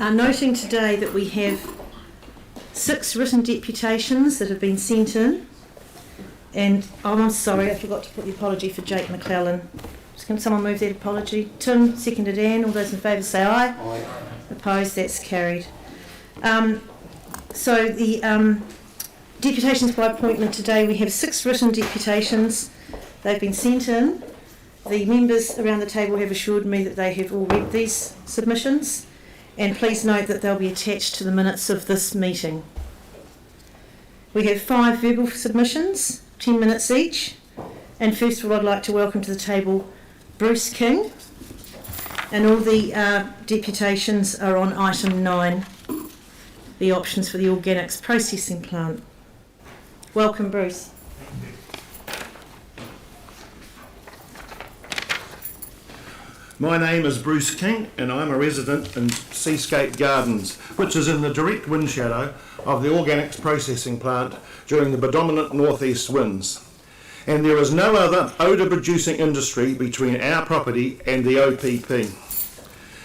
Noting today that we have 6 written deputations that have been sent in, and I'm sorry, I forgot to put the apology for Jake McClellan. Can someone move that apology? Tim, seconded Anne. All those in favour say aye. Aye. Opposed? That's carried. So the deputations by appointment today, we have 6 written deputations. They've been sent in. The members around the table have assured me that they have all read these submissions, and please note that they'll be attached to the minutes of this meeting. We have 5 verbal submissions, 10 minutes each, and first of all I'd like to welcome to the table Bruce King, and all the deputations are on item 9, the options for the organics processing plant. Welcome, Bruce. My name is Bruce King and I'm a resident in Seascape Gardens, which is in the direct wind shadow of the organics processing plant during the predominant northeast winds. And there is no other odour producing industry between our property and the OPP.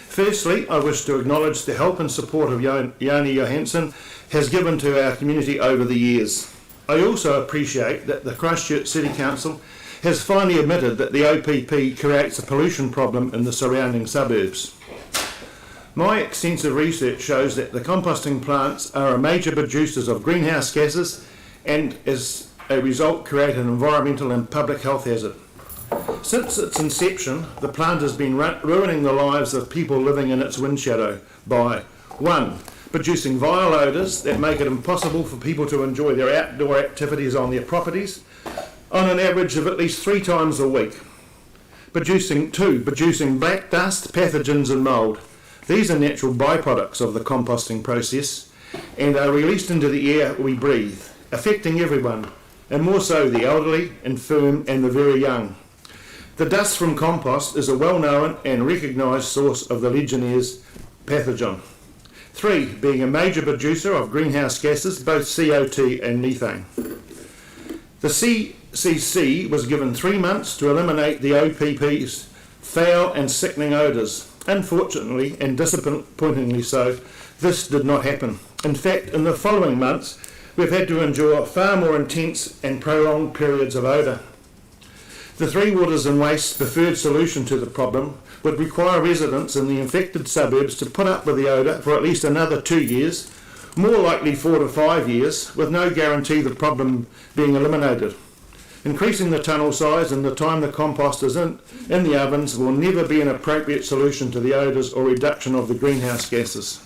Firstly, I wish to acknowledge the help and support of Joni Johansson has given to our community over the years. I also appreciate that the Christchurch City Council has finally admitted that the OPP creates a pollution problem in the surrounding suburbs. My extensive research shows that the composting plants are major producers of greenhouse gases and, as a result, create an environmental and public health hazard. Since its inception, the plant has been ruining the lives of people living in its wind shadow by 1. Producing vile odours that make it impossible for people to enjoy their outdoor activities on their properties on an average of at least 3 times a week. 2. Producing black dust, pathogens and mould. These are natural byproducts of the composting process and are released into the air we breathe, affecting everyone, and more so the elderly, infirm and the very young. The dust from compost is a well-known and recognised source of the Legionnaires' pathogen. 3. Being a major producer of greenhouse gases, both CO2 and methane. The CCC was given 3 months to eliminate the OPP's foul and sickening odours. Unfortunately, and disappointingly so, this did not happen. In fact, in the following months, we've had to endure far more intense and prolonged periods of odour. The Three Waters and Waste preferred solution to the problem would require residents in the infected suburbs to put up with the odour for at least another 2 years, more likely 4 to 5 years, with no guarantee the problem being eliminated. Increasing the tunnel size and the time the compost is in the ovens will never be an appropriate solution to the odours or reduction of the greenhouse gases.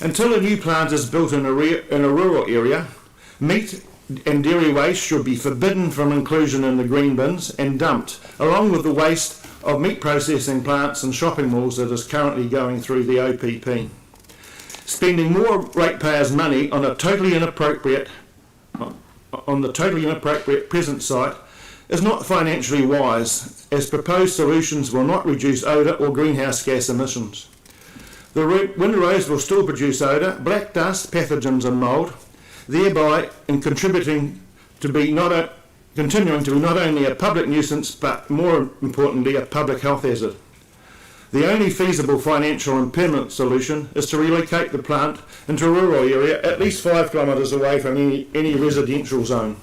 Until a new plant is built in a rural area, meat and dairy waste should be forbidden from inclusion in the green bins and dumped, along with the waste of meat processing plants and shopping malls that is currently going through the OPP. Spending more ratepayers' money on the totally inappropriate present site is not financially wise, as proposed solutions will not reduce odour or greenhouse gas emissions. The windrows will still produce odour, black dust, pathogens and mould, thereby continuing to be not only a public nuisance but more importantly a public health hazard. The only feasible financial and permanent solution is to relocate the plant into a rural area at least 5 kilometres away from any residential zone.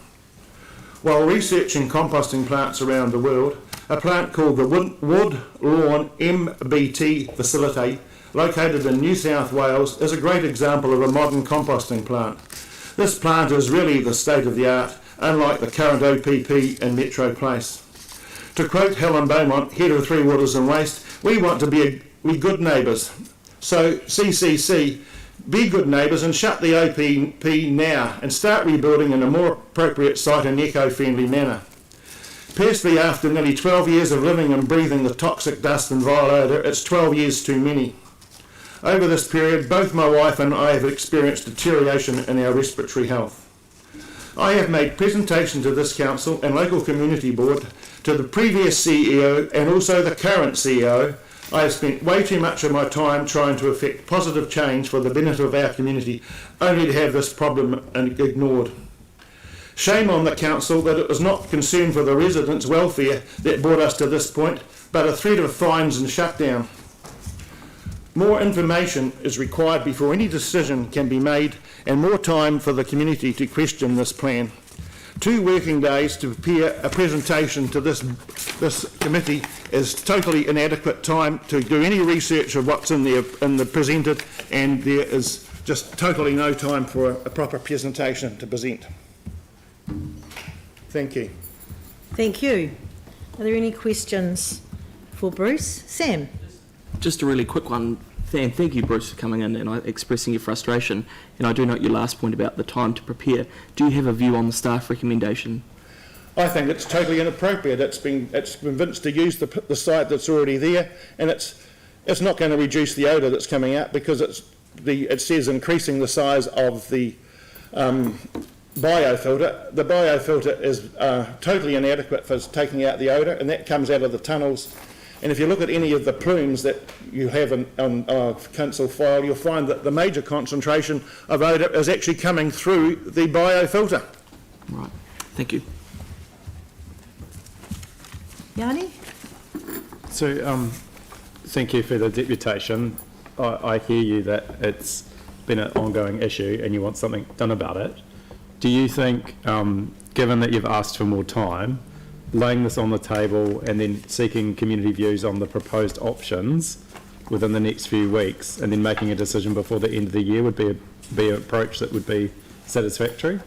While researching composting plants around the world, a plant called the Wood Lawn MBT facility, located in New South Wales, is a great example of a modern composting plant. This plant is really the state of the art, unlike the current OPP in Metro Place. To quote Helen Beaumont, head of Three Waters and Waste, we want to be good neighbours. So CCC, be good neighbours and shut the OPP now and start rebuilding in a more appropriate site and eco-friendly manner. Personally, after nearly 12 years of living and breathing the toxic dust and vile odour, it's 12 years too many. Over this period, both my wife and I have experienced deterioration in our respiratory health. I have made presentation to this council and local community board, to the previous CEO and also the current CEO. I have spent way too much of my time trying to effect positive change for the benefit of our community, only to have this problem ignored. Shame on the council that it was not concern for the residents' welfare that brought us to this point, but a threat of fines and shutdown. More information is required before any decision can be made, and more time for the community to question this plan. 2 working days to prepare a presentation to this committee is totally inadequate time to do any research of what's in the presented, and there is just totally no time for a proper presentation to present. Thank you. Thank you. Are there any questions for Bruce? Sam? Just a really quick one. Thank you, Bruce, for coming in and expressing your frustration. And I do note your last point about the time to prepare. Do you have a view on the staff recommendation? I think it's totally inappropriate. It's been convinced to use the site that's already there, and it's not going to reduce the odour that's coming out, because it says increasing the size of the biofilter. The biofilter is totally inadequate for taking out the odour, and that comes out of the tunnels. And if you look at any of the plumes that you have on council file, you'll find that the major concentration of odour is actually coming through the biofilter. Right. Thank you. Yanni? So, thank you for the deputation. I hear you that it's been an ongoing issue and you want something done about it. Do you think, given that you've asked for more time, laying this on the table and then seeking community views on the proposed options within the next few weeks and then making a decision before the end of the year would be an approach that would be satisfactory?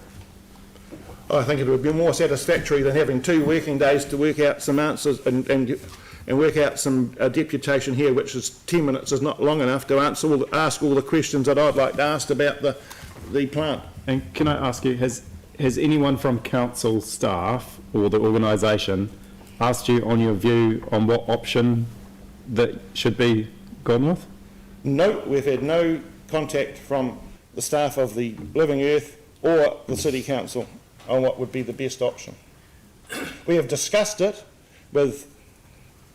I think it would be more satisfactory than having 2 working days to work out some answers and work out some deputation here, which is 10 minutes is not long enough to ask all the questions that I'd like to ask about the plant. And can I ask you, has anyone from council staff or the organisation asked you on your view on what option that should be gone with? No, we've had no contact from the staff of the Living Earth or the City Council on what would be the best option. We have discussed it with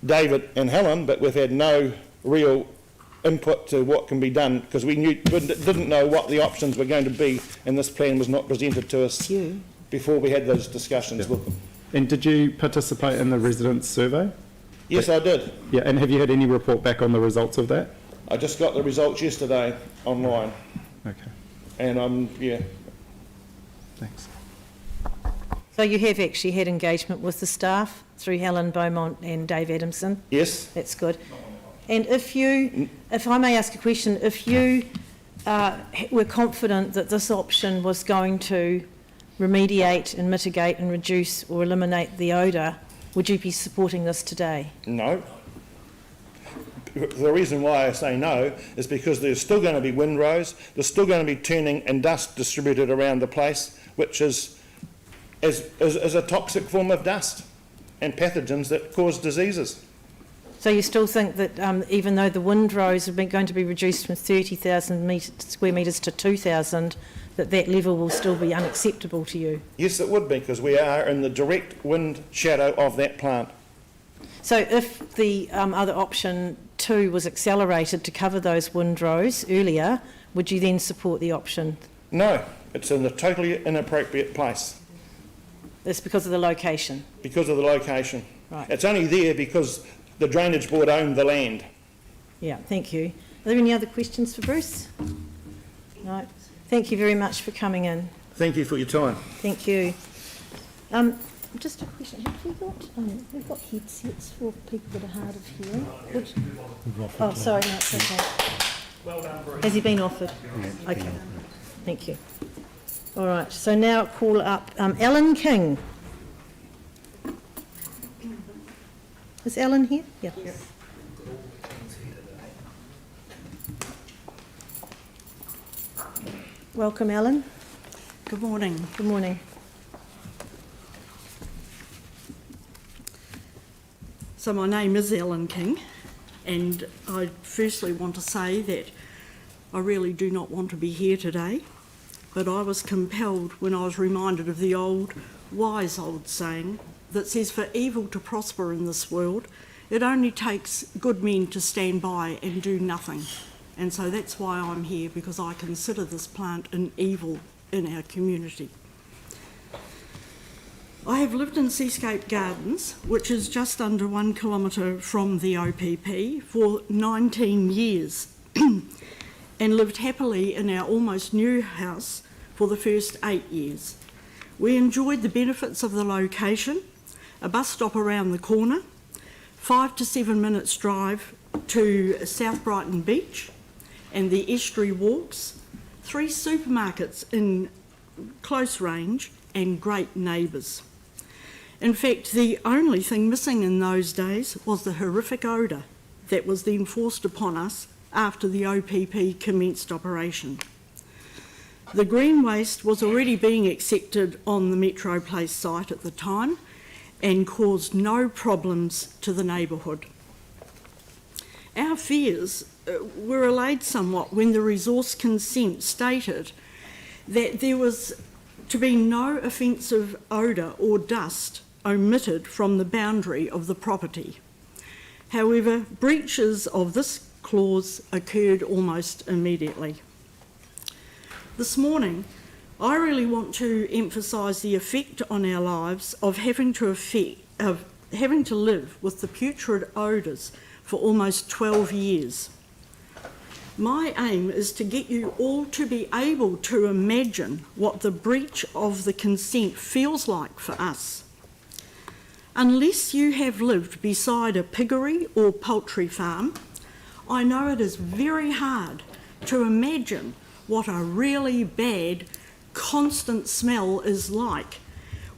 David and Helen, but we've had no real input to what can be done, because we didn't know what the options were going to be, and this plan was not presented to us before we had those discussions with them. And did you participate in the residents' survey? Yes, I did. Yeah, and have you had any report back on the results of that? I just got the results yesterday online. Okay, And yeah. thanks. So you have actually had engagement with the staff through Helen Beaumont and Dave Adamson? Yes. That's good. And if I may ask a question, if you were confident that this option was going to remediate and mitigate and reduce or eliminate the odour, would you be supporting this today? No. The reason why I say no is because there's still going to be windrows, there's still going to be turning and dust distributed around the place, which is a toxic form of dust and pathogens that cause diseases. So you still think that even though the windrows are going to be reduced from 30,000 square metres to 2,000, that level will still be unacceptable to you? Yes, it would be, because we are in the direct wind shadow of that plant. So if the other option 2 was accelerated to cover those windrows earlier, would you then support the option? No, it's in a totally inappropriate place. That's because of the location? Because of the location. Right. It's only there because the Drainage Board owned the land. Yeah, thank you. Are there any other questions for Bruce? No. Thank you very much for coming in. Thank you for your time. Thank you. Just a question. Have you got, we've got headsets for people that are hard of hearing? Oh, sorry, no, it's okay. Well done, Bruce. Has he been offered? Okay. Thank you. All right, so now call up Alan King. Is Alan here? Yeah. Yes. Welcome, Alan. Good morning. Good morning. So my name is Ellen King, and I firstly want to say that I really do not want to be here today, but I was compelled when I was reminded of the wise old saying that says, for evil to prosper in this world, it only takes good men to stand by and do nothing. And so that's why I'm here, because I consider this plant an evil in our community. I have lived in Seascape Gardens, which is just under 1 kilometre from the OPP, for 19 years and lived happily in our almost new house for the first 8 years. We enjoyed the benefits of the location, a bus stop around the corner, 5 to 7 minutes drive to South Brighton Beach and the estuary walks, 3 supermarkets in close range and great neighbours. In fact, the only thing missing in those days was the horrific odour that was then forced upon us after the OPP commenced operation. The green waste was already being accepted on the Metro Place site at the time and caused no problems to the neighbourhood. Our fears were allayed somewhat when the resource consent stated that there was to be no offensive odour or dust omitted from the boundary of the property. However, breaches of this clause occurred almost immediately. This morning, I really want to emphasise the effect on our lives of having to live with the putrid odours for almost 12 years. My aim is to get you all to be able to imagine what the breach of the consent feels like for us. Unless you have lived beside a piggery or poultry farm, I know it is very hard to imagine what a really bad, constant smell is like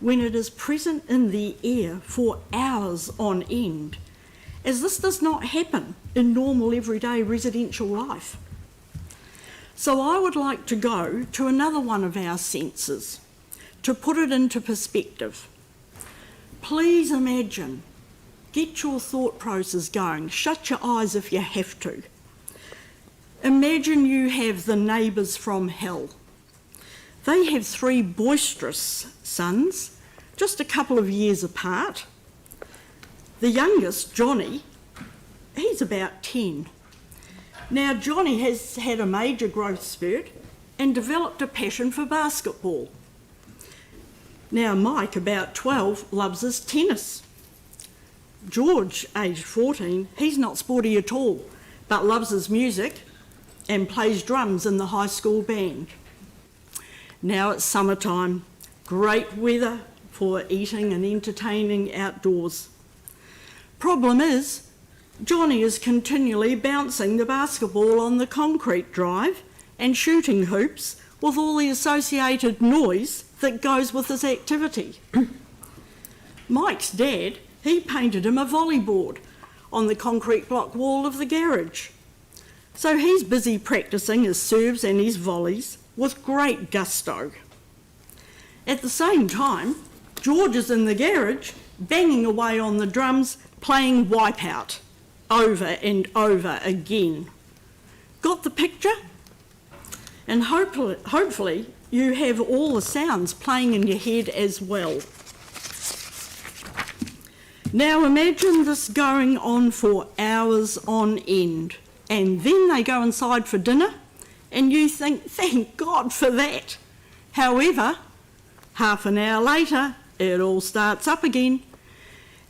when it is present in the air for hours on end, as this does not happen in normal everyday residential life. So I would like to go to another one of our senses to put it into perspective. Please imagine, get your thought process going, shut your eyes if you have to. Imagine you have the neighbours from hell. They have 3 boisterous sons, just a couple of years apart. The youngest, Johnny, he's about 10. Now, Johnny has had a major growth spurt and developed a passion for basketball. Now, Mike, about 12, loves his tennis. George, aged 14, he's not sporty at all, but loves his music and plays drums in the high school band. Now it's summertime, great weather for eating and entertaining outdoors. Problem is, Johnny is continually bouncing the basketball on the concrete drive and shooting hoops with all the associated noise that goes with this activity. Mike's dad, he painted him a volleyboard on the concrete block wall of the garage. So he's busy practising his serves and his volleys with great gusto. At the same time, George is in the garage, banging away on the drums, playing Wipeout over and over again. Got the picture? And hopefully you have all the sounds playing in your head as well. Now imagine this going on for hours on end, and then they go inside for dinner and you think, thank God for that. However, half an hour later, it all starts up again,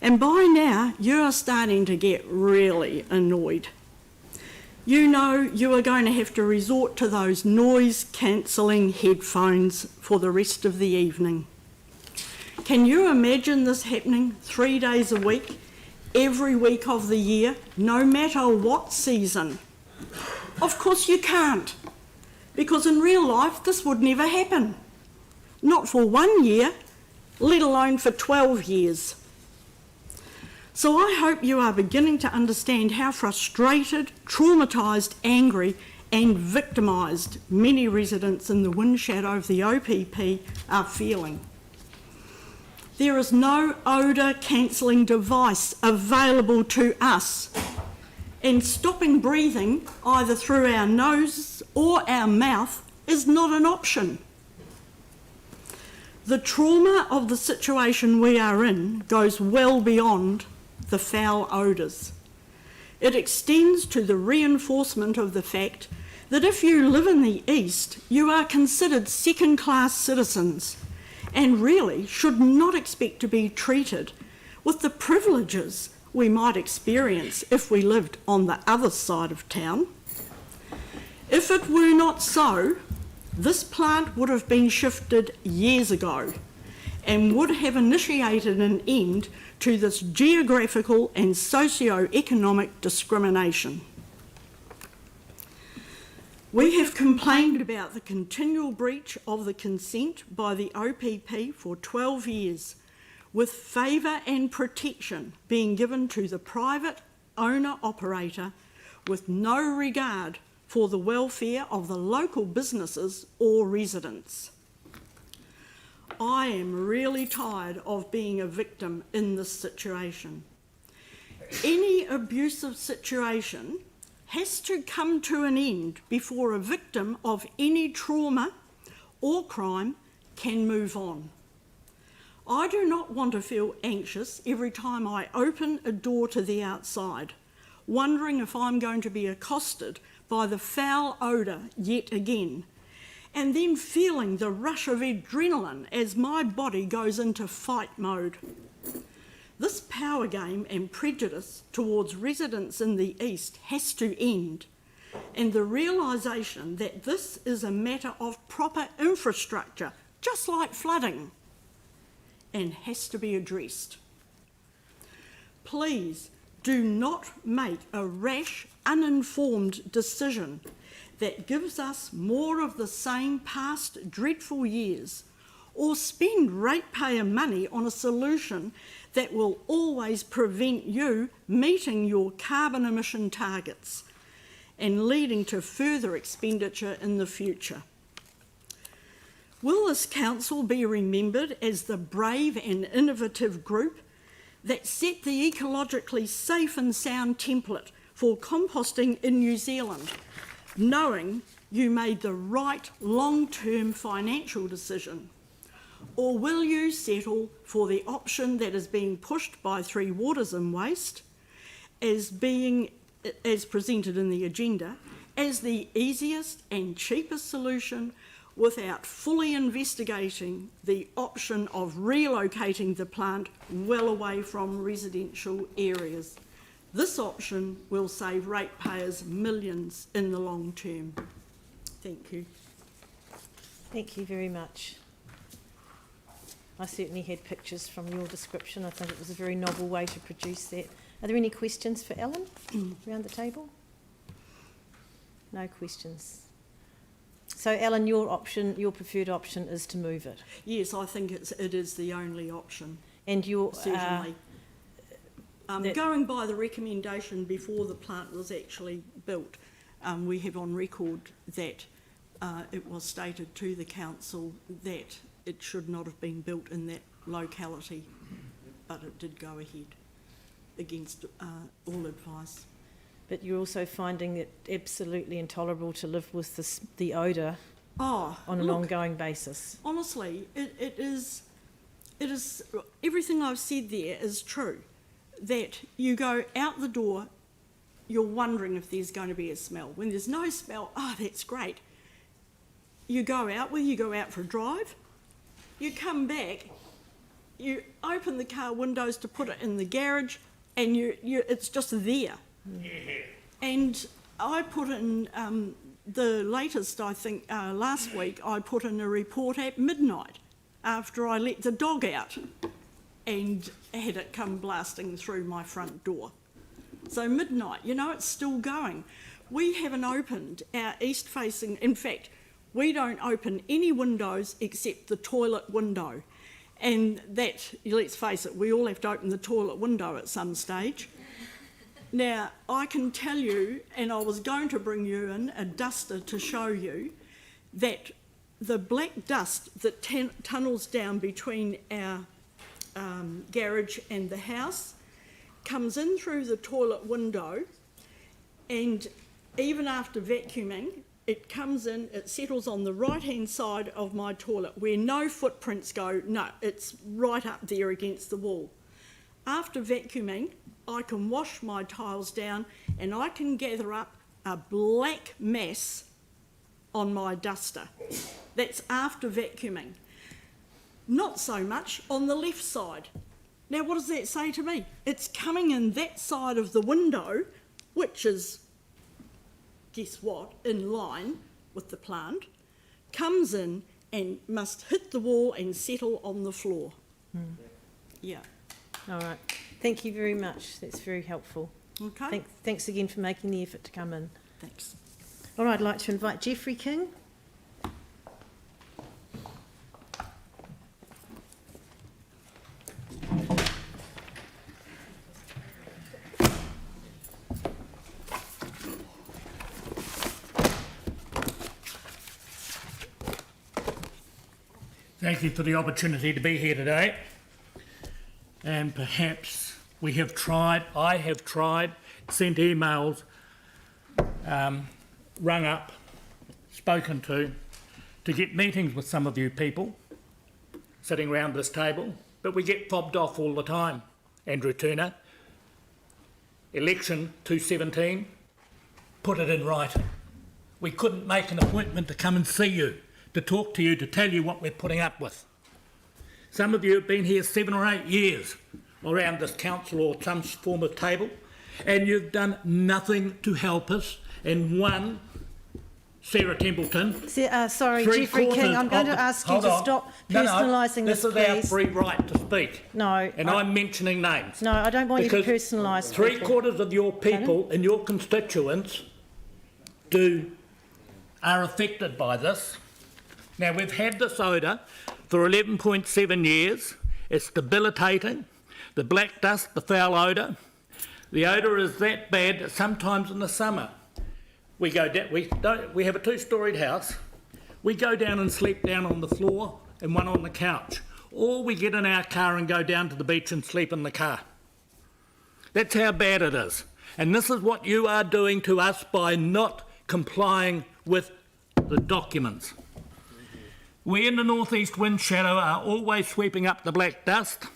and by now you're starting to get really annoyed. You know you are going to have to resort to those noise-cancelling headphones for the rest of the evening. Can you imagine this happening 3 days a week, every week of the year, no matter what season? Of course you can't, because in real life this would never happen. Not for 1 year, let alone for 12 years. So I hope you are beginning to understand how frustrated, traumatised, angry and victimised many residents in the wind shadow of the OPP are feeling. There is no odour cancelling device available to us, and stopping breathing either through our nose or our mouth is not an option. The trauma of the situation we are in goes well beyond the foul odours. It extends to the reinforcement of the fact that if you live in the East, you are considered second-class citizens and really should not expect to be treated with the privileges we might experience if we lived on the other side of town. If it were not so, this plant would have been shifted years ago and would have initiated an end to this geographical and socio-economic discrimination. We have complained about the continual breach of the consent by the OPP for 12 years, with favour and protection being given to the private owner-operator with no regard for the welfare of the local businesses or residents. I am really tired of being a victim in this situation. Any abusive situation has to come to an end before a victim of any trauma or crime can move on. I do not want to feel anxious every time I open a door to the outside, wondering if I'm going to be accosted by the foul odour yet again, and then feeling the rush of adrenaline as my body goes into fight mode. This power game and prejudice towards residents in the East has to end, and the realisation that this is a matter of proper infrastructure, just like flooding, and has to be addressed. Please do not make a rash, uninformed decision that gives us more of the same past dreadful years, or spend ratepayer money on a solution that will always prevent you meeting your carbon emission targets and leading to further expenditure in the future. Will this council be remembered as the brave and innovative group that set the ecologically safe and sound template for composting in New Zealand, knowing you made the right long-term financial decision? Or will you settle for the option that is being pushed by Three Waters and Waste as presented in the agenda as the easiest and cheapest solution without fully investigating the option of relocating the plant well away from residential areas? This option will save ratepayers millions in the long term. Thank you. Thank you very much. I certainly had pictures from your description. I think it was a very novel way to produce that. Are there any questions for Ellen around the table? No questions. So Ellen, your preferred option is to move it? Yes, I think it is the only option. And your certainly. Going by the recommendation before the plant was actually built, we have on record that it was stated to the council that it should not have been built in that locality, but it did go ahead against all advice. But you're also finding it absolutely intolerable to live with the odour on an ongoing basis. Honestly, it is everything I've said there is true. That you go out the door, you're wondering if there's going to be a smell. When there's no smell, that's great. You go out, you go out for a drive, you come back, you open the car windows to put it in the garage, and it's just there. Yeah. And I put in the latest, I think last week, I put in a report at midnight after I let the dog out and had it come blasting through my front door. So midnight, it's still going. We haven't opened our east-facing, in fact, we don't open any windows except the toilet window. And that, let's face it, we all have to open the toilet window at some stage. Now, I can tell you, and I was going to bring you in a duster to show you, that the black dust that tunnels down between our garage and the house comes in through the toilet window, and even after vacuuming, it comes in, it settles on the right-hand side of my toilet where no footprints go. No, it's right up there against the wall. After vacuuming, I can wash my tiles down and I can gather up a black mass on my duster. That's after vacuuming. Not so much on the left side. Now, what does that say to me? It's coming in that side of the window, which is guess what, in line with the plant, comes in and must hit the wall and settle on the floor. Yeah, All right. Thank you very much. That's very helpful. okay, Thanks again for making the effort to come in. thanks. All right, I'd like to invite Jeffrey King. Thank you for the opportunity to be here today. And perhaps I have tried, sent emails, rung up, spoken to get meetings with some of you people sitting around this table, but we get fobbed off all the time. Andrew Turner, election 2017, put it in writing. We couldn't make an appointment to come and see you, to talk to you, to tell you what we're putting up with. Some of you have been here 7 or 8 years around this council or some form of table, and you've done nothing to help us. And one, Sarah Templeton, Sorry, Jeffrey King, I'm going to ask you to stop personalising this, please. This is our free right to speak. No. And I'm mentioning names. No, I don't want you to Because personalise. 3/4 of your people and your constituents are affected by this. Now, we've had this odour for 11.7 years. It's debilitating. The black dust, the foul odour. The odour is that bad that sometimes in the summer we have a 2-storied house. We go down and sleep down on the floor and one on the couch. Or we get in our car and go down to the beach and sleep in the car. That's how bad it is. And this is what you are doing to us by not complying with the documents. We in the northeast wind shadow are always sweeping up the black dust,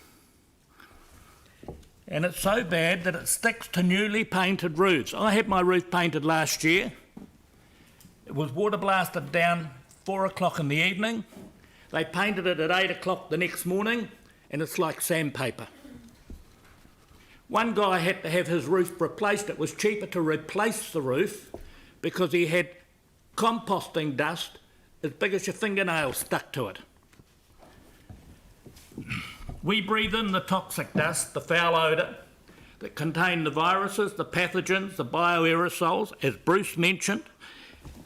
and it's so bad that it sticks to newly painted roofs. I had my roof painted last year. It was water blasted down 4 o'clock in the evening. They painted it at 8 o'clock the next morning, and it's like sandpaper. One guy had to have his roof replaced. It was cheaper to replace the roof because he had composting dust as big as your fingernail stuck to it. We breathe in the toxic dust, the foul odour that contain the viruses, the pathogens, the bioaerosols, as Bruce mentioned,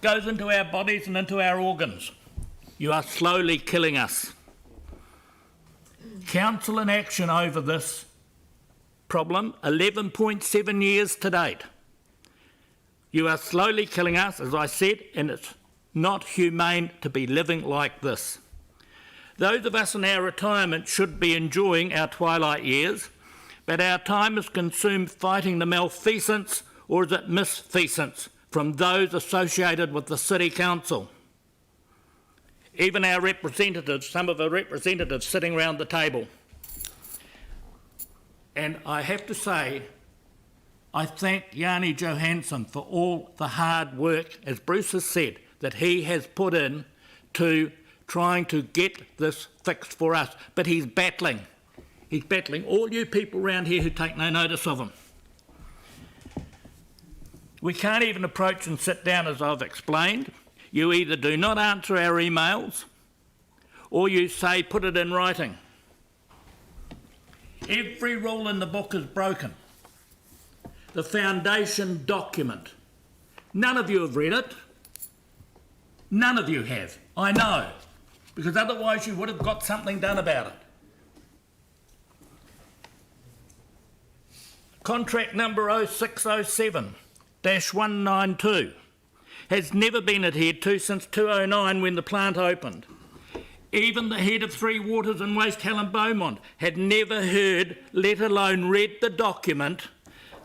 goes into our bodies and into our organs. You are slowly killing us. Council inaction over this problem, 11.7 years to date. You are slowly killing us, as I said, and it's not humane to be living like this. Those of us in our retirement should be enjoying our twilight years, but our time is consumed fighting the malfeasance, or is it misfeasance, from those associated with the City Council. Even our representatives, some of our representatives sitting around the table. And I have to say, I thank Yanni Johansson for all the hard work, as Bruce has said, that he has put in to trying to get this fixed for us. But he's battling. He's battling all you people around here who take no notice of him. We can't even approach and sit down, as I've explained. You either do not answer our emails, or you say put it in writing. Every rule in the book is broken. The foundation document. None of you have read it. None of you have. I know. Because otherwise you would have got something done about it. Contract number 0607-192 has never been adhered to since 2009 when the plant opened. Even the head of Three Waters and Waste, Helen Beaumont, had never heard, let alone read the document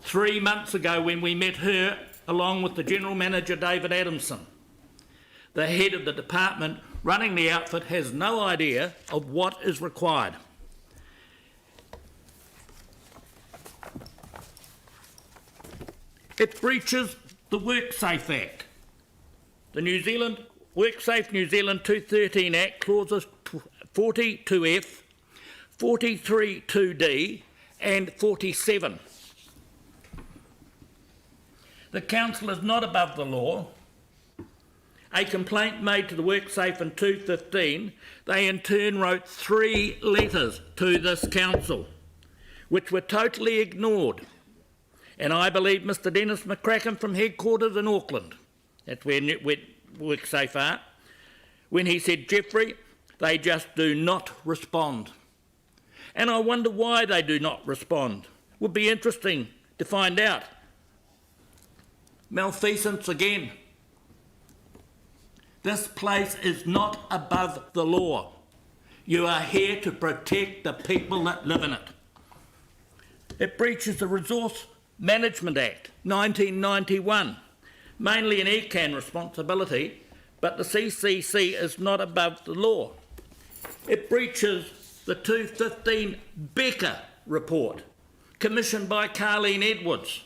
3 months ago when we met her along with the General Manager David Adamson. The head of the department running the outfit has no idea of what is required. It breaches the WorkSafe Act. The New Zealand WorkSafe New Zealand 213 Act clauses 42F, 43.2D and 47. The council is not above the law. A complaint made to the WorkSafe in 2015, they in turn wrote 3 letters to this council, which were totally ignored. And I believe Mr Dennis McCracken from headquarters in Auckland, that's where WorkSafe are, when he said, Jeffrey, they just do not respond. And I wonder why they do not respond. Would be interesting to find out. Malfeasance again. This place is not above the law. You are here to protect the people that live in it. It breaches the Resource Management Act, 1991, mainly an ECAN responsibility, but the CCC is not above the law. It breaches the 2015 Becker report, commissioned by Carleen Edwards,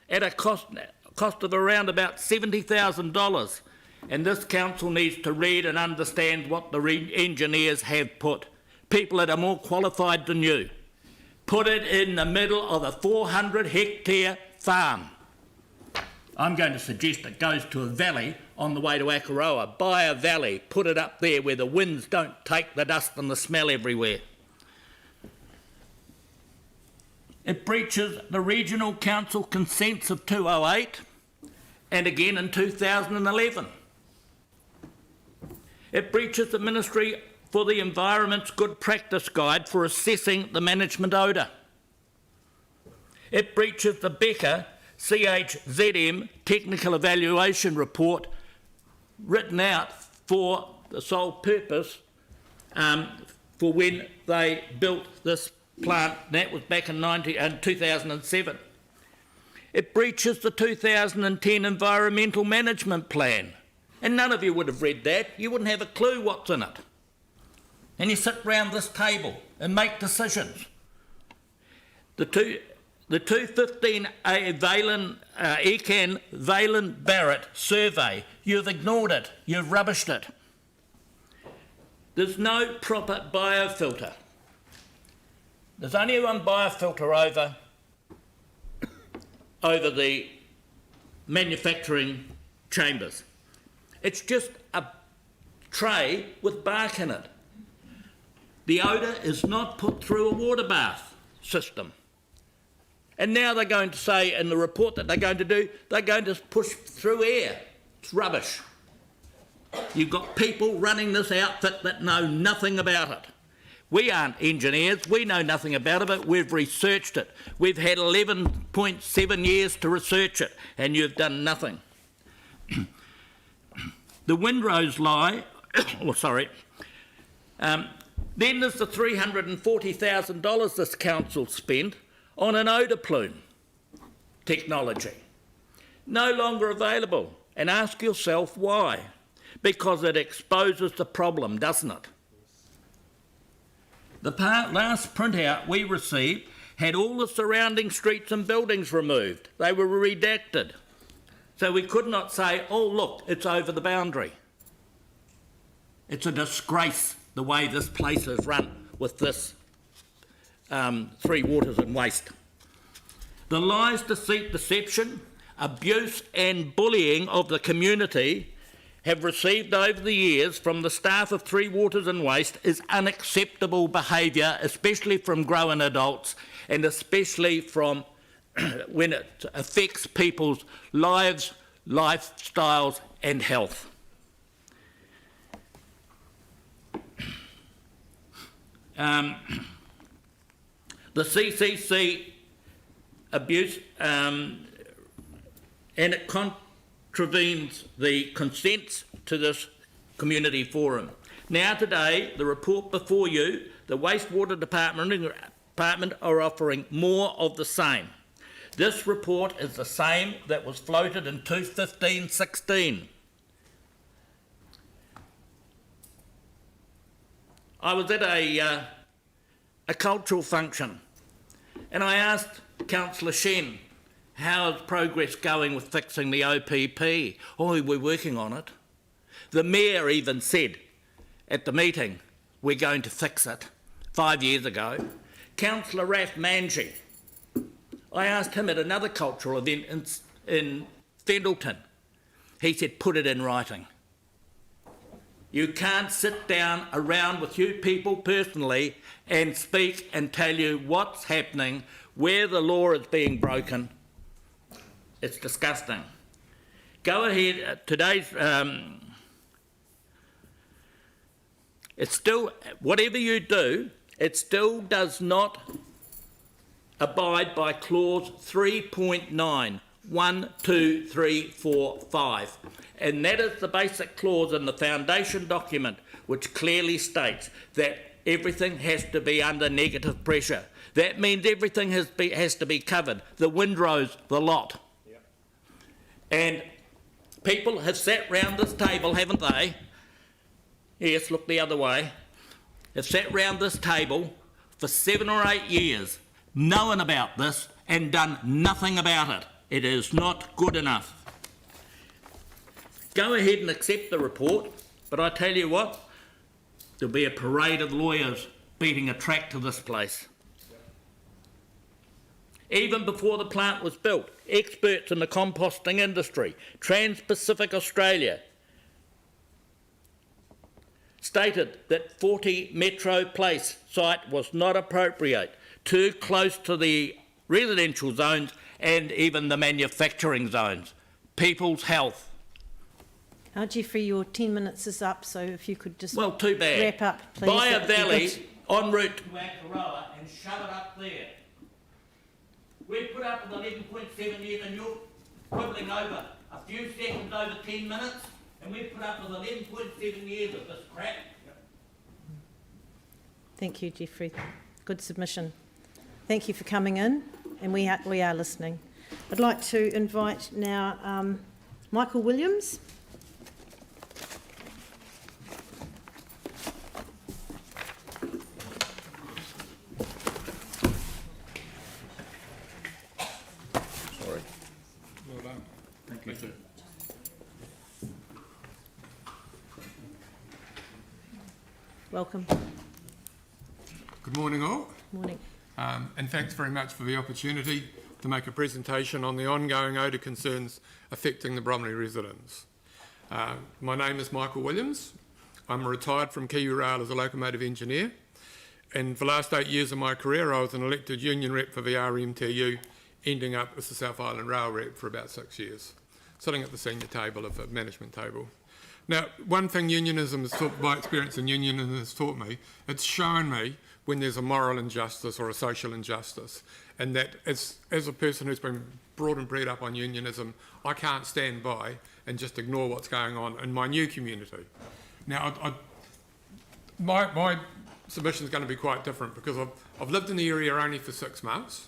at a cost of around about $70,000. And this council needs to read and understand what the engineers have put. People that are more qualified than you. Put it in the middle of a 400-hectare farm. I'm going to suggest it goes to a valley on the way to Akaroa. Buy a valley, put it up there where the winds don't take the dust and the smell everywhere. It breaches the Regional Council consents of 2008 and again in 2011. It breaches the Ministry for the Environment's Good Practice Guide for assessing the management odour. It breaches the Becker CHZM Technical Evaluation Report written out for the sole purpose for when they built this plant. That was back in 2007. It breaches the 2010 Environmental Management Plan. And none of you would have read that. You wouldn't have a clue what's in it. And you sit round this table and make decisions. The 2015 ECAN Valen Barrett survey, you've ignored it, you've rubbished it. There's no proper biofilter. There's only one biofilter over the manufacturing chambers. It's just a tray with bark in it. The odour is not put through a water bath system. And now they're going to say in the report that they're going to do, they're going to push through air. It's rubbish. You've got people running this outfit that know nothing about it. We aren't engineers, we know nothing about it, but we've researched it. We've had 11.7 years to research it, and you've done nothing. The Windrose lie, then there's the $340,000 this council spent on an odour plume technology. No longer available. And ask yourself why. Because it exposes the problem, doesn't it? The last printout we received had all the surrounding streets and buildings removed. They were redacted. So we could not say, oh look, it's over the boundary. It's a disgrace the way this place is run with this Three Waters and Waste. The lies, deceit, deception, abuse and bullying of the community have received over the years from the staff of Three Waters and Waste is unacceptable behaviour, especially from grown adults and especially from when it affects people's lives, lifestyles and health. The CCC abuse and it contravenes the consents to this community forum. Now today, the report before you, the Wastewater Department are offering more of the same. This report is the same that was floated in 2015-16. I was at a cultural function and I asked Councillor Shen, how's progress going with fixing the OPP? Oh, we're working on it. The Mayor even said at the meeting, we're going to fix it 5 years ago. Councillor Raf Manji, I asked him at another cultural event in Fendleton. He said, put it in writing. You can't sit down around with you people personally and speak and tell you what's happening, where the law is being broken. It's disgusting. Go ahead, today's... it's still, whatever you do, it still does not abide by clause 3.9. 1, 2, 3, 4, 5. And that is the basic clause in the foundation document, which clearly states that everything has to be under negative pressure. That means everything has to be covered, the windrows, the lot. Yep. And people have sat round this table, haven't they? Yes, look the other way. Have sat round this table for 7 or 8 years, knowing about this and done nothing about it. It is not good enough. Go ahead and accept the report, but I tell you what, there'll be a parade of lawyers beating a track to this place. Even before the plant was built, experts in the composting industry, Trans-Pacific Australia, stated that 40 Metro Place site was not appropriate, too close to the residential zones and even the manufacturing zones. People's health. Jeffrey, your 10 minutes is up, so if you could just well, too bad. wrap up, please. Buy a valley en route to Akaroa and shove it up there. We've put up with 11.7 years and you're quibbling over a few seconds over 10 minutes, and we've put up with 11.7 years of this crap. Thank you, Jeffrey. Good submission. Thank you for coming in, and we are listening. I'd like to invite now Michael Williams. Sorry. Well done. Thank you. Welcome. Good morning all. Morning. And thanks very much for the opportunity to make a presentation on the ongoing odour concerns affecting the Bromley residents. My name is Michael Williams. I'm retired from Kiwi Rail as a locomotive engineer, and for the last 8 years of my career I was an elected union rep for the RMTU, ending up as the South Island Rail rep for about 6 years, sitting at the senior table of the management table. Now, one thing unionism has taught, my experience in unionism has taught me, it's shown me when there's a moral injustice or a social injustice, and that as a person who's been brought and bred up on unionism, I can't stand by and just ignore what's going on in my new community. Now, my submission is going to be quite different because I've lived in the area only for 6 months,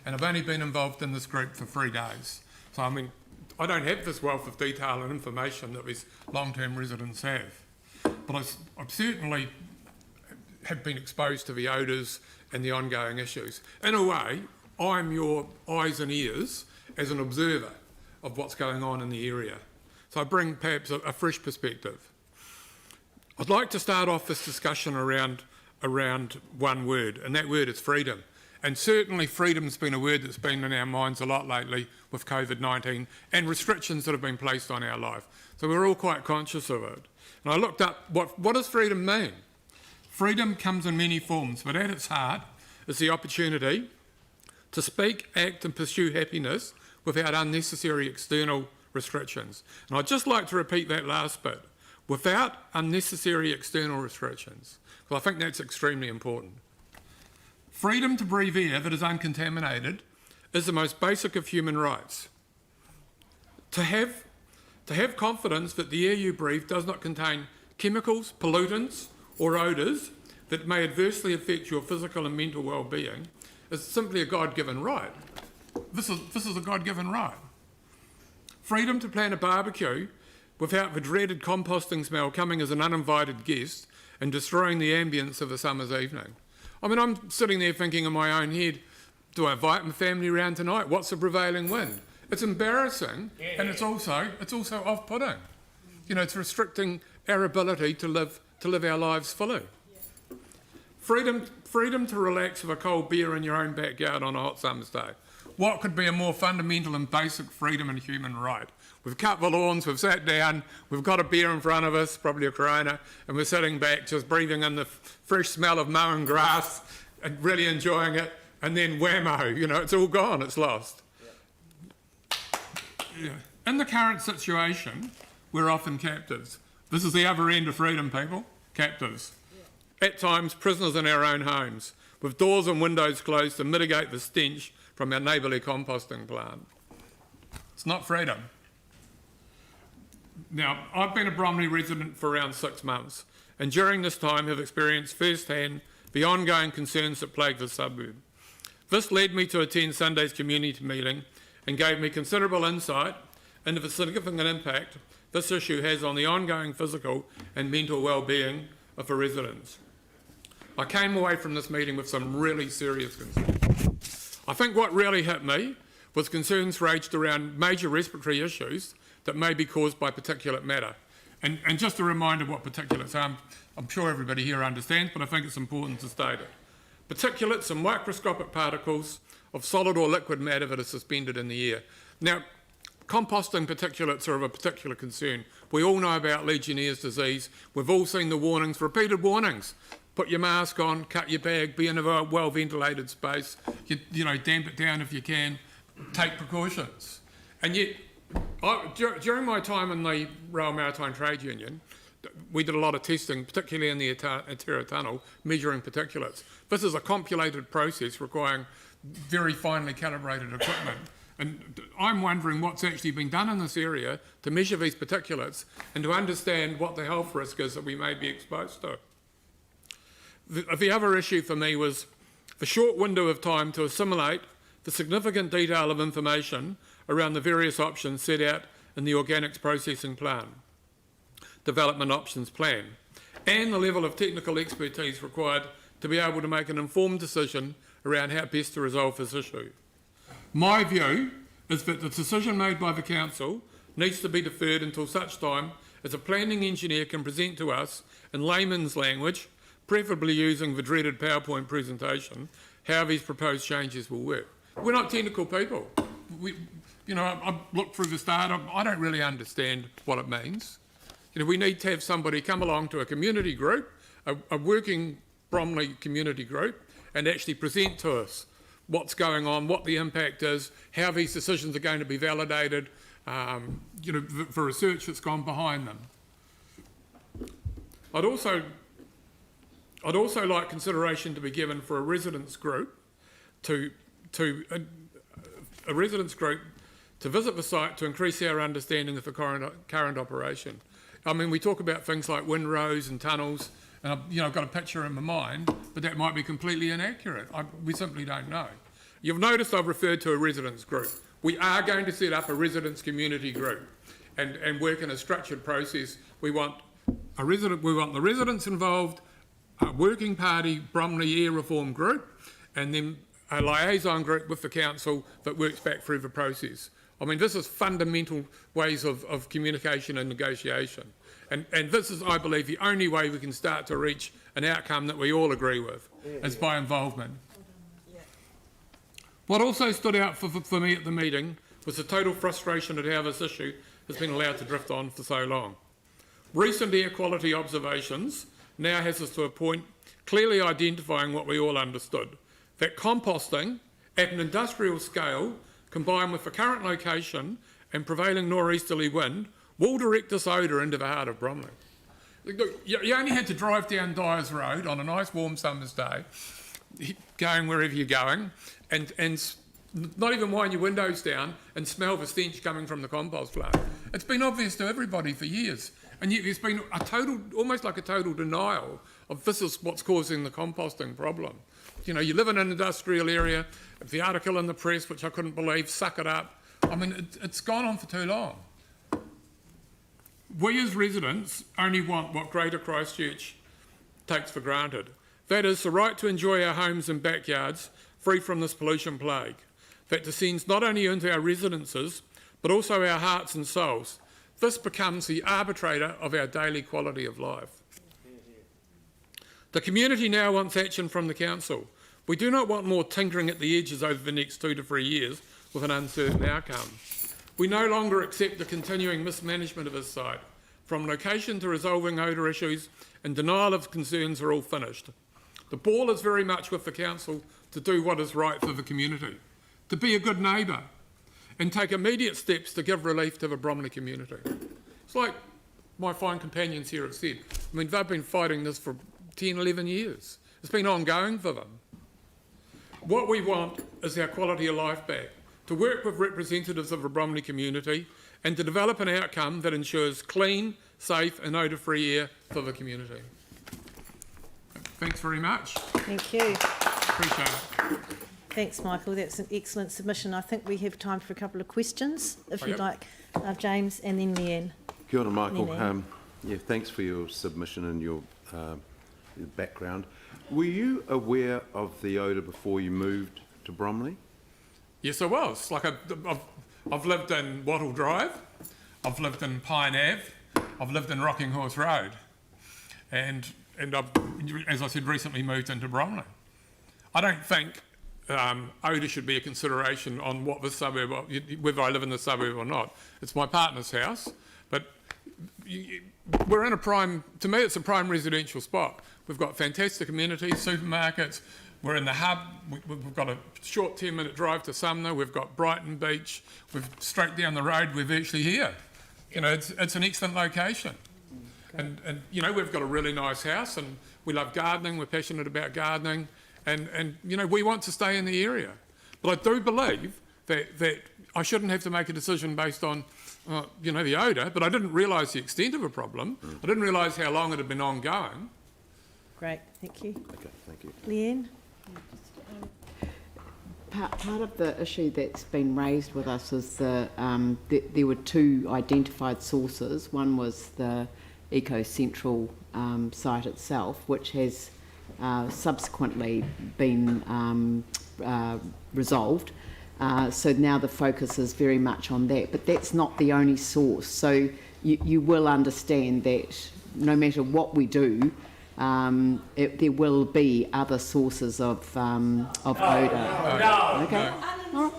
and I've only been involved in this group for 3 days. So, I mean, I don't have this wealth of detail and information that these long-term residents have, but I've certainly have been exposed to the odours and the ongoing issues. In a way, I'm your eyes and ears as an observer of what's going on in the area. So I bring perhaps a fresh perspective. I'd like to start off this discussion around one word, and that word is freedom. And certainly freedom's been a word that's been in our minds a lot lately with COVID-19 and restrictions that have been placed on our life. So we're all quite conscious of it. And I looked up, what does freedom mean? Freedom comes in many forms, but at its heart is the opportunity to speak, act and pursue happiness without unnecessary external restrictions. And I'd just like to repeat that last bit, without unnecessary external restrictions, because I think that's extremely important. Freedom to breathe air that is uncontaminated is the most basic of human rights. To have confidence that the air you breathe does not contain chemicals, pollutants or odours that may adversely affect your physical and mental well-being is simply a God-given right. This is a God-given right. Freedom to plan a barbecue without the dreaded composting smell coming as an uninvited guest and destroying the ambience of a summer's evening. I mean, I'm sitting there thinking in my own head, do I invite my family around tonight? What's the prevailing wind? It's embarrassing, and it's also off-putting. You know, it's restricting our ability to live our lives fully. Freedom to relax with a cold beer in your own backyard on a hot summer's day, what could be a more fundamental and basic freedom and human right? We've cut the lawns, we've sat down, we've got a beer in front of us, probably a Corona, and we're sitting back just breathing in the fresh smell of mowing grass and really enjoying it, and then whammo, you know, it's all gone, it's lost. Yeah. In the current situation, we're often captives. This is the other end of freedom, people, captives. At times, prisoners in our own homes, with doors and windows closed to mitigate the stench from our neighbourly composting plant. It's not freedom. Now, I've been a Bromley resident for around 6 months, and during this time have experienced firsthand the ongoing concerns that plague the suburb. This led me to attend Sunday's community meeting and gave me considerable insight into the significant impact this issue has on the ongoing physical and mental well-being of the residents. I came away from this meeting with some really serious concerns. I think what really hit me was concerns raised around major respiratory issues that may be caused by particulate matter. And just a reminder what particulates are, I'm sure everybody here understands, but I think it's important to state it. Particulates are microscopic particles of solid or liquid matter that are suspended in the air. Now, composting particulates are of a particular concern. We all know about Legionnaire's disease. We've all seen the warnings, repeated warnings. Put your mask on, cut your bag, be in a well-ventilated space, you know, damp it down if you can, take precautions. And yet, during my time in the Rail Maritime Trade Union, we did a lot of testing, particularly in the Atera Tunnel, measuring particulates. This is a compulated process requiring very finely calibrated equipment. And I'm wondering what's actually been done in this area to measure these particulates and to understand what the health risk is that we may be exposed to. The other issue for me was the short window of time to assimilate the significant detail of information around the various options set out in the Organics Processing Plan, Development Options Plan, and the level of technical expertise required to be able to make an informed decision around how best to resolve this issue. My view is that the decision made by the Council needs to be deferred until such time as a planning engineer can present to us in layman's language, preferably using the dreaded PowerPoint presentation, how these proposed changes will work. We're not technical people. I've looked through the start, I don't really understand what it means. We need to have somebody come along to a community group, a working Bromley community group, and actually present to us what's going on, what the impact is, how these decisions are going to be validated, the research that's gone behind them. I'd also like consideration to be given for a residents group to visit the site to increase our understanding of the current operation. I mean, we talk about things like windrows and tunnels, and I've got a picture in my mind, but that might be completely inaccurate. We simply don't know. You've noticed I've referred to a residents group. We are going to set up a residents community group and work in a structured process. We want the residents involved, a working party Bromley Air Reform group, and then a liaison group with the council that works back through the process. I mean, this is fundamental ways of communication and negotiation. And this is, I believe, the only way we can start to reach an outcome that we all agree with, is by involvement. What also stood out for me at the meeting was the total frustration at how this issue has been allowed to drift on for so long. Recent air quality observations now has us to a point clearly identifying what we all understood, that composting at an industrial scale, combined with the current location and prevailing nor'easterly wind, will direct this odour into the heart of Bromley. You only had to drive down Dyers Road on a nice warm summer's day, going wherever you're going, and not even wind your windows down and smell the stench coming from the compost plant. It's been obvious to everybody for years, and yet there's been almost like a total denial of this is what's causing the composting problem. You live in an industrial area, the article in the press, which I couldn't believe, suck it up. I mean, it's gone on for too long. We as residents only want what Greater Christchurch takes for granted. That is the right to enjoy our homes and backyards free from this pollution plague that descends not only into our residences, but also our hearts and souls. This becomes the arbitrator of our daily quality of life. The community now wants action from the council. We do not want more tinkering at the edges over the next 2 to 3 years with an uncertain outcome. We no longer accept the continuing mismanagement of this site. From location to resolving odour issues and denial of concerns are all finished. The ball is very much with the council to do what is right for the community, to be a good neighbour and take immediate steps to give relief to the Bromley community. It's like my fine companions here have said. I mean, they've been fighting this for 10, 11 years. It's been ongoing for them. What we want is our quality of life back, to work with representatives of the Bromley community and to develop an outcome that ensures clean, safe and odour-free air for the community. Thanks very much. Thank you. Appreciate it. Thanks, Michael. That's an excellent submission. I think we have time for a couple of questions, if Oh, you'd yep. like. James and then Leanne. Kia ora, Michael. Nene. Yeah, thanks for your submission and your background. Were you aware of the odour before you moved to Bromley? Yes, I was. Like I've lived in Wattle Drive, I've lived in Pine Ave, I've lived in Rocking Horse Road, and I've, as I said, recently moved into Bromley. I don't think odour should be a consideration on what the suburb, whether I live in the suburb or not. It's my partner's house, but we're in a prime, to me it's a prime residential spot. We've got fantastic amenities, supermarkets, we're in the hub, we've got a short 10-minute drive to Sumner, we've got Brighton Beach, we're straight down the road, we're virtually here. You know, it's an excellent location. And you know, we've got a really nice house and we love gardening, we're passionate about gardening, and you know, we want to stay in the area. But I do believe that I shouldn't have to make a decision based on you know, the odour, but I didn't realise the extent of the problem. I didn't realise how long it had been ongoing. Great, thank you. Okay, thank you. Leanne? Part of the issue that's been raised with us is there were two identified sources. One was the Eco Central site itself, which has subsequently been resolved. So now the focus is very much on that, but that's not the only source. So you will understand that no matter what we do, there will be other sources of odour. Okay. All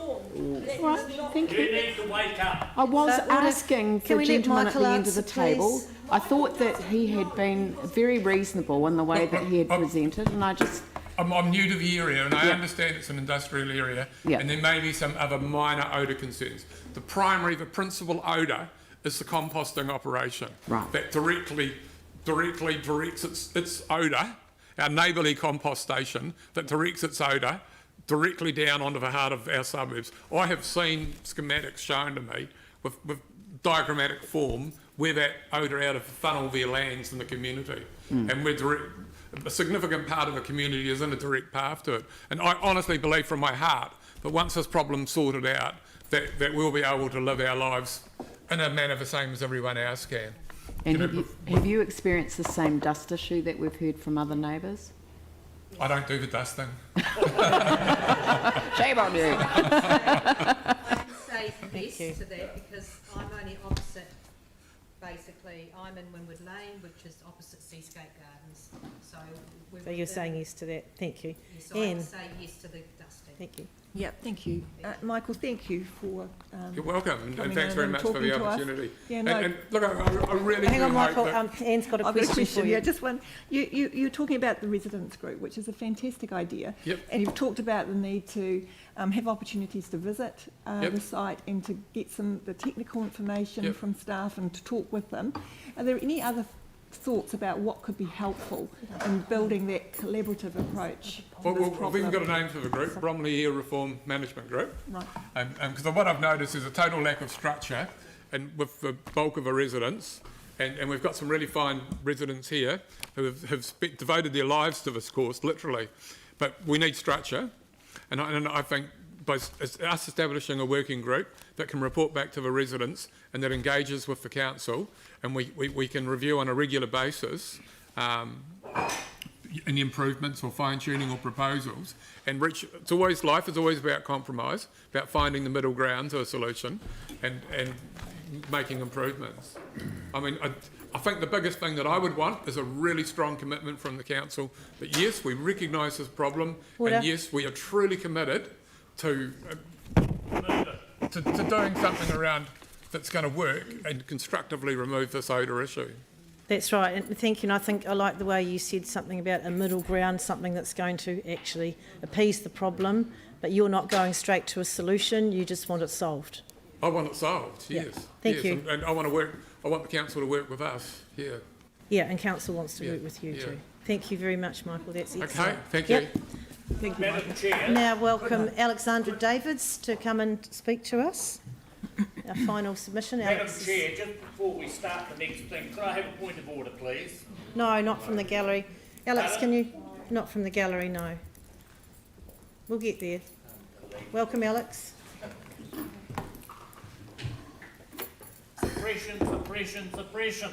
right. Thank you. You need to wake up. I was What if- asking can the we let gentleman Michael at the end of the answer, table. please? I thought that he had been very reasonable in the way that he had presented, and I just. I'm new to the area and I Yeah. understand it's an industrial area Yeah. and there may be some other minor odour concerns. The principal odour is the composting operation. Right. That directly directs its odour, our neighbourly compost station, that directs its odour directly down onto the heart of our suburbs. I have seen schematics shown to me with diagrammatic form where that odour out of funnel there lands in the community. And a significant part of the community is in a direct path to it. And I honestly believe from my heart that once this problem's sorted out, that we'll be able to live our lives in a manner the same as everyone else can. And have you experienced the same dust issue that we've heard from other neighbours? I don't do the dusting. Shame on you. I can say yes you. to that because I'm only opposite, basically, I'm in Winwood Lane, which is opposite Seascape Gardens. So you're saying yes to that. Thank you. Yes, I Anne? would say yes to the dusting. Thank you. Yeah, thank you. Michael, thank you for You're welcome, and coming thanks in very and much for talking the to us. opportunity. Yeah, no. And look, I really Hang do on, hope Michael. that... Anne's got a I've got a question for question, you. yeah, just one. You're talking about the residents group, which is a fantastic idea. Yep. And you've talked about the need to have opportunities to visit Yep. the site and to get the technical information Yep. from staff and to talk with them. Are there any other thoughts about what could be helpful in building that collaborative approach to this Well, I think we've got a problem? name for the group, Bromley Air Reform Management Group. Right. Because what I've noticed is a total lack of structure and with the bulk of the residents, and we've got some really fine residents here who have devoted their lives to this course, literally. But we need structure, and I think by us establishing a working group that can report back to the residents and that engages with the council, and we can review on a regular basis any improvements or fine-tuning or proposals, and life is always about compromise, about finding the middle ground to a solution and making improvements. I mean, I think the biggest thing that I would want is a really strong commitment from the council that yes, we recognise this problem, Order. and yes, we are truly committed to doing something around that's going to work and constructively remove this odour issue. That's right, and thank you. And I think I like the way you said something about a middle ground, something that's going to actually appease the problem, but you're not going straight to a solution, you just want it solved. I want it solved, Yeah. yes. Thank yes. you. And I want the council to work with us, yeah. Yeah, and council wants to Yeah, work with you yeah. too. Thank you very much, Michael, that's excellent. Okay, thank Yep. you. Thank you, Madam Michael. Chair, Now welcome Alexandra Davids to come and speak to us. Our final submission. Madam Alex is- Chair, just before we start the next thing, could I have a point of order, please? No, not from the gallery. Alex, Pardon? can you? Not from the gallery, no. We'll get there. Welcome, Alex. Suppression, suppression, suppression.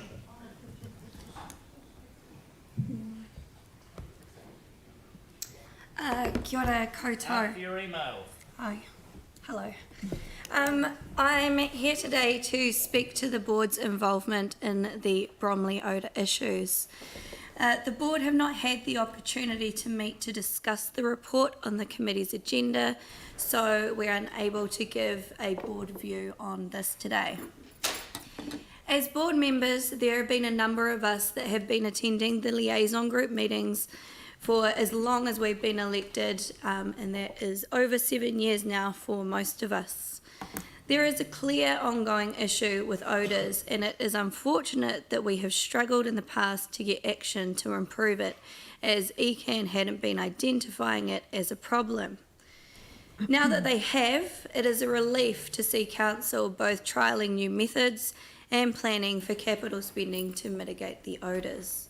Kia ora After koutou. your emails. Hi. Hello. I'm here today to speak to the board's involvement in the Bromley odour issues. The board have not had the opportunity to meet to discuss the report on the committee's agenda, so we're unable to give a board view on this today. As board members, there have been a number of us that have been attending the liaison group meetings for as long as we've been elected, and that is over 7 years now for most of us. There is a clear ongoing issue with odours, and it is unfortunate that we have struggled in the past to get action to improve it, as ECAN hadn't been identifying it as a problem. Now that they have, it is a relief to see council both trialling new methods and planning for capital spending to mitigate the odours.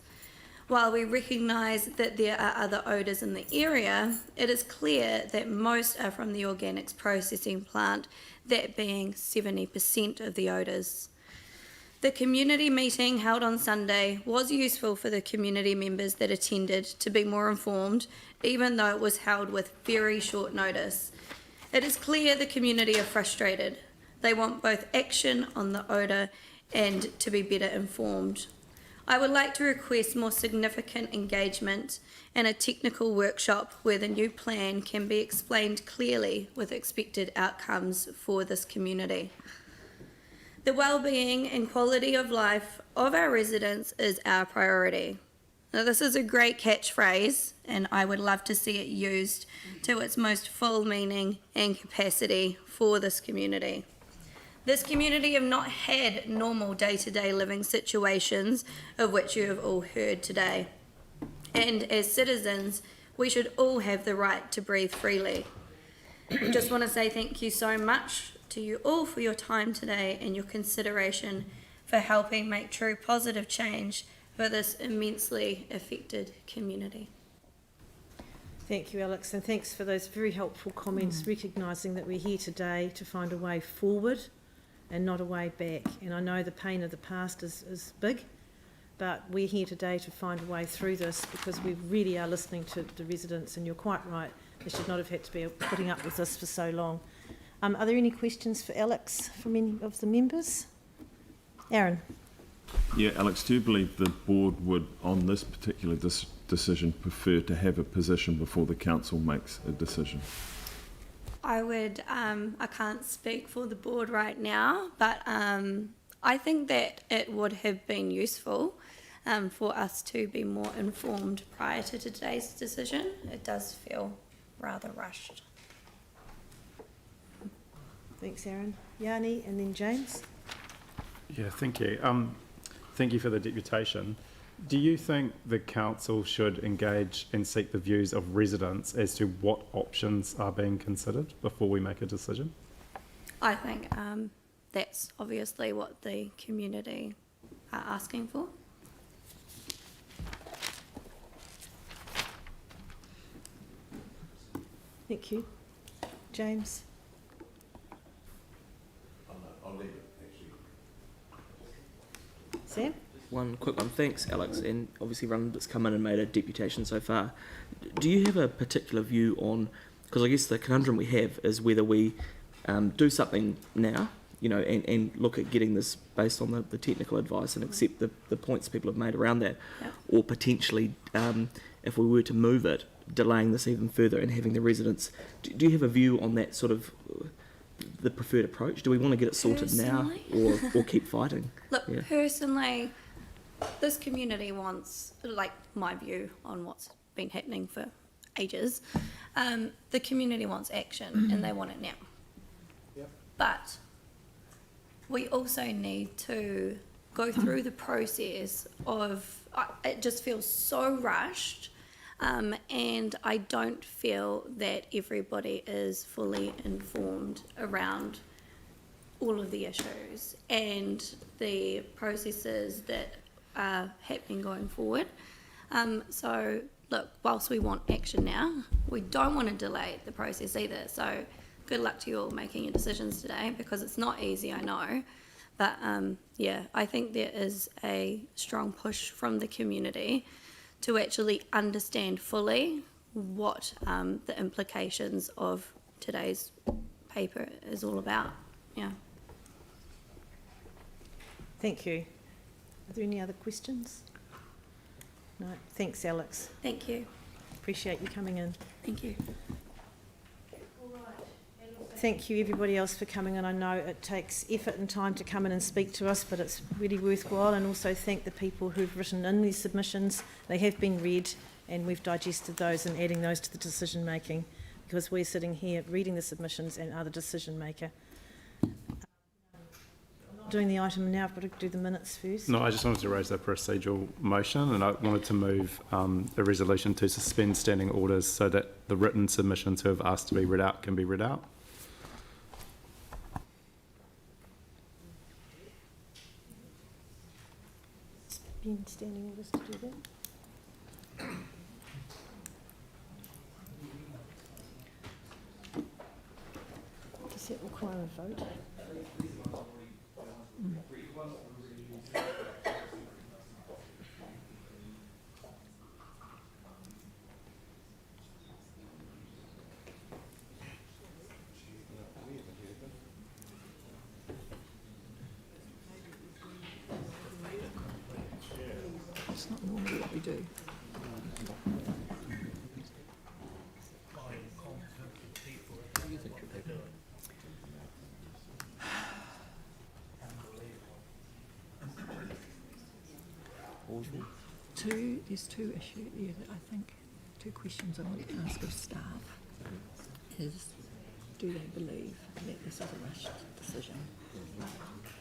While we recognise that there are other odours in the area, it is clear that most are from the organics processing plant, that being 70% of the odours. The community meeting held on Sunday was useful for the community members that attended to be more informed, even though it was held with very short notice. It is clear the community are frustrated. They want both action on the odour and to be better informed. I would like to request more significant engagement and a technical workshop where the new plan can be explained clearly with expected outcomes for this community. The well-being and quality of life of our residents is our priority. Now, this is a great catchphrase, and I would love to see it used to its most full meaning and capacity for this community. This community have not had normal day-to-day living situations of which you have all heard today. And as citizens, we should all have the right to breathe freely. I just want to say thank you so much to you all for your time today and your consideration for helping make true positive change for this immensely affected community. Thank you, Alex, and thanks for those very helpful comments, recognising that we're here today to find a way forward and not a way back. And I know the pain of the past is big, but we're here today to find a way through this because we really are listening to the residents, and you're quite right, they should not have had to be putting up with this for so long. Are there any questions for Alex from any of the members? Aaron. Yeah, Alex, do you believe the board would, on this particular decision, prefer to have a position before the council makes a decision? I can't speak for the board right now, but I think that it would have been useful for us to be more informed prior to today's decision. It does feel rather rushed. Thanks, Aaron. Yanni and then James. Yeah, thank you. Thank you for the deputation. Do you think the council should engage and seek the views of residents as to what options are being considered before we make a decision? I think that's obviously what the community are asking for. Thank you. James. I'll leave it, actually. Sam? One quick one. Thanks, Alex, and obviously Run that's come in and made a deputation so far. Do you have a particular view on, because I guess the conundrum we have is whether we do something now and look at getting this based on the technical advice and accept the points people have made around that, or potentially, if we were to move it, delaying this even further and having the residents. Do you have a view on that sort of the preferred approach? Do we want to get it sorted now or keep fighting? Look, personally, this community wants, like my view on what's been happening for ages, the community wants action and they want it now. But we also need to go through the process of, it just feels so rushed, and I don't feel that everybody is fully informed around all of the issues and the processes that are happening going forward. So look, whilst we want action now, we don't want to delay the process either. So good luck to you all making your decisions today, because it's not easy, I know. But I think there is a strong push from the community to actually understand fully what the implications of today's paper is all about. Yeah. Thank you. Are there any other questions? No. Thanks, Alex. Thank you. Appreciate you coming in. Thank you. Thank you everybody else for coming in. I know it takes effort and time to come in and speak to us, but it's really worthwhile. And also thank the people who've written in these submissions. They have been read and we've digested those and adding those to the decision making, because we're sitting here reading the submissions and are the decision maker. I'm not doing the item now, I've got to do the minutes first. No, I just wanted to raise a procedural motion, and I wanted to move a resolution to suspend standing orders so that the written submissions who have asked to be read out can be read out. Been standing orders to do that. Does that require a vote? It's not normally what we do. There's two issues there that I think, two questions I want to ask of staff is, do they believe that this is a rushed decision?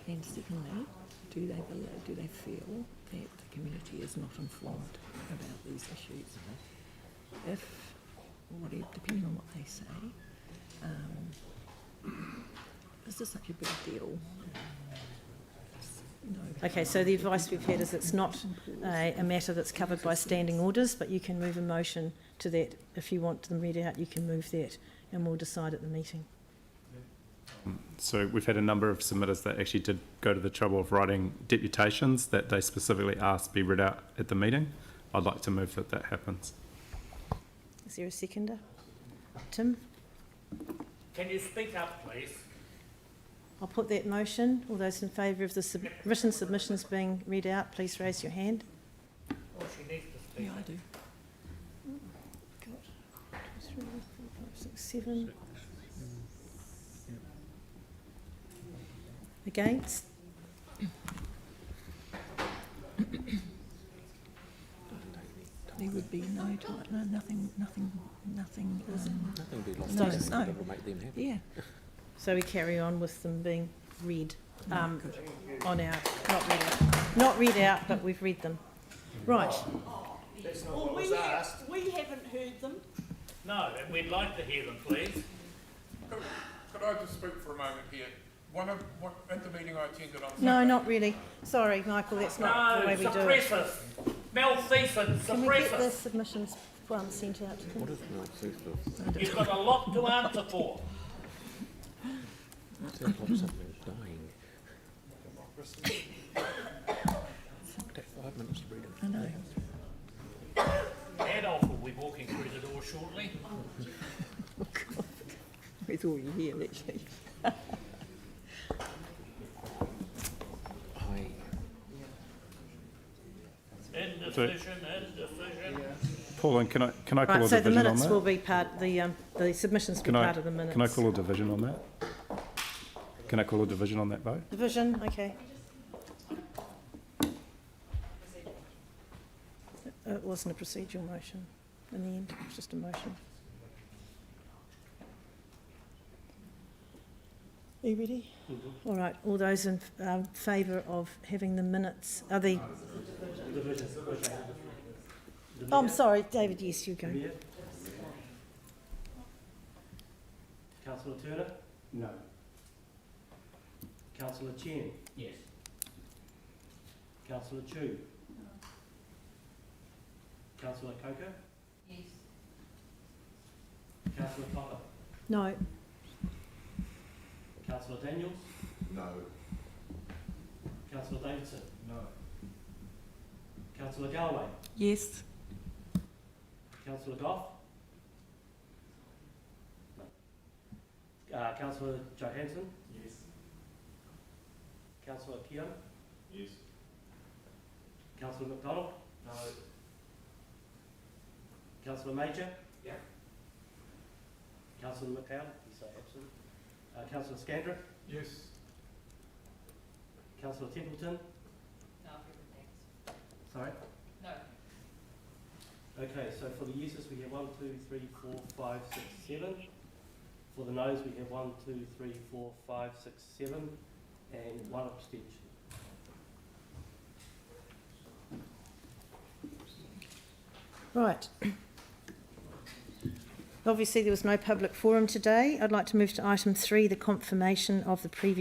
And secondly, do they feel that the community is not informed about these issues? If, whatever, depending on what they say, is this such a big deal? No. Okay, so the advice we've had is it's not a matter that's covered by standing orders, but you can move a motion to that. If you want them read out, you can move that and we'll decide at the meeting. So we've had a number of submitters that actually did go to the trouble of writing deputations that they specifically asked be read out at the meeting. I'd like to move that that happens. Is there a seconder? Tim? Can you speak up, please? I'll put that motion. All those in favour of the written submissions being read out, please raise your hand. Oh, she needs to speak. Yeah, I do. Got 2, 3, 4, 5, 6, 7. Against? There would be no time, no, nothing. Nothing be lost. No, That will make them happy. Yeah. So we carry on with them being read on our, not read out, but we've read them. Right. That's not what was asked. We haven't heard them. No, and we'd like to hear them, please. Could I just speak for a moment here? At the meeting I attended on No, Sunday, not really. Sorry, Michael, that's not the way we do it. Suppress us. Malfeasance, Can we get suppress the us. submissions sent out to them? What is malfeasance? You've got a lot to answer for. Sounds like something's dying. Take 5 minutes to read it. I know. Adolf will be walking through the door shortly. Oh, God. He's already here, actually. Indecision. Pauline, can I call Right, a so the division on minutes will that? be part, the submissions will be part of the minutes. Can I call a division on that? Can I call a division on that vote? Division, okay. It wasn't a procedural motion in the end, it was just a motion. Are you ready? All right, all those in favour of having the minutes, are the... Oh, I'm sorry, David, yes, you go. Councillor Turner? No. Councillor Chen? Yes. Councillor Chu? Councillor Coker? Yes. Councillor Cotter? No. Councillor Daniels? No. Councillor Davidson? No. Councillor Galway? Yes. Councillor Goff? No. Councillor Johansson? Yes. Councillor Keogh? Yes. Councillor McDonald? No. Councillor Major? Yeah. Councillor McLeod? He's absent. Councillor Scandrick? Yes. Councillor Templeton? No, everything's. Sorry? No. Okay, so for the yeses we have 1, 2, 3, 4, 5, 6, 7. For the noes we have 1, 2, 3, 4, 5, 6, 7, and 1 abstention. Right. Obviously, there was no public forum today. I'd like to move to item 3, the confirmation of the previous